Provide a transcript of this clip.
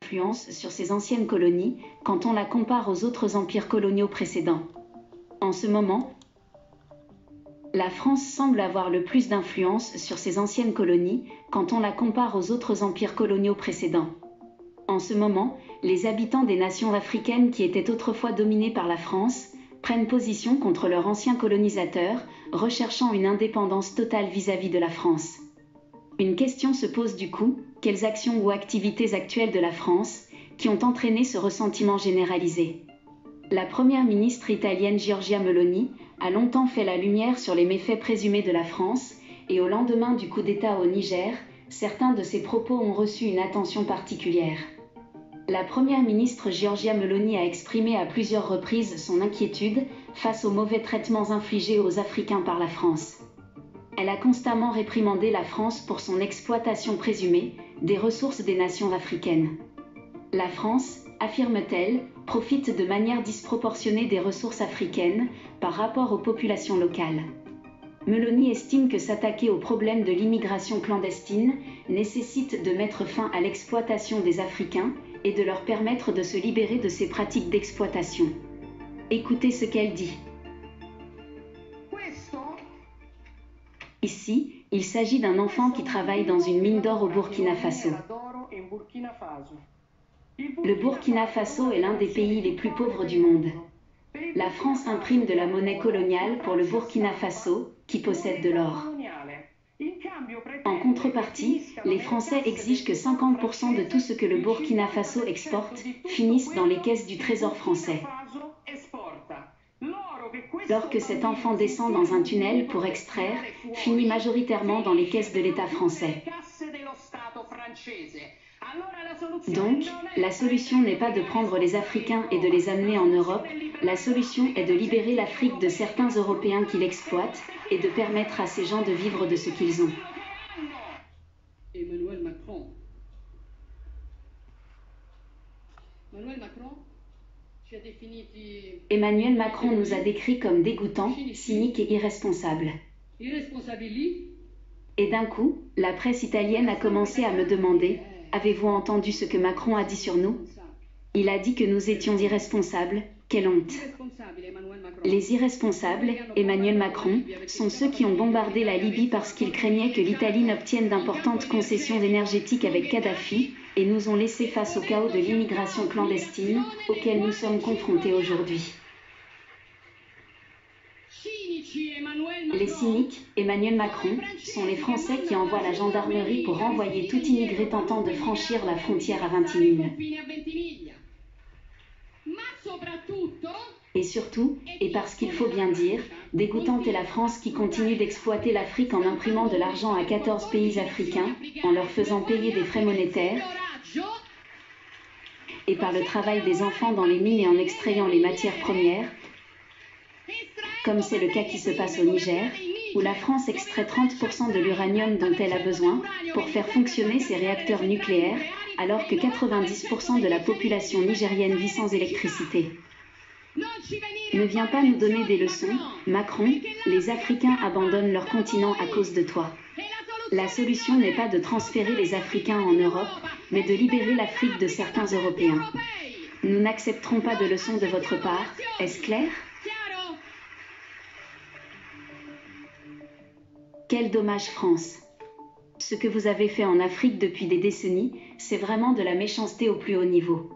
d'influence sur ses anciennes colonies quand on la compare aux autres empires coloniaux précédents. En ce moment, la France semble avoir le plus d'influence sur ses anciennes colonies quand on la compare aux autres empires coloniaux précédents. En ce moment, les habitants des nations africaines qui étaient autrefois dominés par la France prennent position contre leurs anciens colonisateurs, recherchant une indépendance totale vis-à-vis de la France. Une question se pose du coup, quelles actions ou activités actuelles de la France qui ont entraîné ce ressentiment généralisé? La première ministre italienne Giorgia Meloni a longtemps fait la lumière sur les méfaits présumés de la France, et au lendemain du coup d'État au Niger, certains de ses propos ont reçu une attention particulière. La première ministre Giorgia Meloni a exprimé à plusieurs reprises son inquiétude face aux mauvais traitements infligés aux Africains par la France. Elle a constamment réprimandé la France pour son exploitation présumée des ressources des nations africaines. La France, affirme-t-elle, profite de manière disproportionnée des ressources africaines par rapport aux populations locales. Meloni estime que s'attaquer au problème de l'immigration clandestine nécessite de mettre fin à l'exploitation des Africains et de leur permettre de se libérer de ces pratiques d'exploitation. Écoutez ce qu'elle dit. Ici, il s'agit d'un enfant qui travaille dans une mine d'or au Burkina Faso. Le Burkina Faso est l'un des pays les plus pauvres du monde. La France imprime de la monnaie coloniale pour le Burkina Faso, qui possède de l'or. En contrepartie, les Français exigent que 50% de tout ce que le Burkina Faso exporte finisse dans les caisses du Trésor français. L'or que cet enfant descend dans un tunnel pour extraire finit majoritairement dans les caisses de l'État français. Donc, la solution n'est pas de prendre les Africains et de les amener en Europe, la solution est de libérer l'Afrique de certains Européens qui l'exploitent et de permettre à ces gens de vivre de ce qu'ils ont. Emmanuel Macron nous a décrits comme dégoûtants, cyniques et irresponsables. Et d'un coup, la presse italienne a commencé à me demander « Avez-vous entendu ce que Macron a dit sur nous ? Il a dit que nous étions irresponsables, quelle honte !» Les irresponsables, Emmanuel Macron, sont ceux qui ont bombardé la Libye parce qu'ils craignaient que l'Italie n'obtienne d'importantes concessions énergétiques avec Kadhafi, et nous ont laissés face au chaos de l'immigration clandestine, auquel nous sommes confrontés aujourd'hui. Les cyniques, Emmanuel Macron, sont les Français qui envoient la gendarmerie pour renvoyer tout immigré tentant de franchir la frontière à Vintimille. Et surtout, et parce qu'il faut bien dire, dégoûtante est la France qui continue d'exploiter l'Afrique en imprimant de l'argent à 14 pays africains, en leur faisant payer des frais monétaires, et par le travail des enfants dans les mines et en extrayant les matières premières, comme c'est le cas qui se passe au Niger, où la France extrait 30% de l'uranium dont elle a besoin pour faire fonctionner ses réacteurs nucléaires, alors que 90% de la population nigérienne vit sans électricité. Ne viens pas nous donner des leçons, Macron, les Africains abandonnent leur continent à cause de toi. La solution n'est pas de transférer les Africains en Europe, mais de libérer l'Afrique de certains Européens. Nous n'accepterons pas de leçons de votre part, est-ce clair ? Quel dommage France! Ce que vous avez fait en Afrique depuis des décennies, c'est vraiment de la méchanceté au plus haut niveau.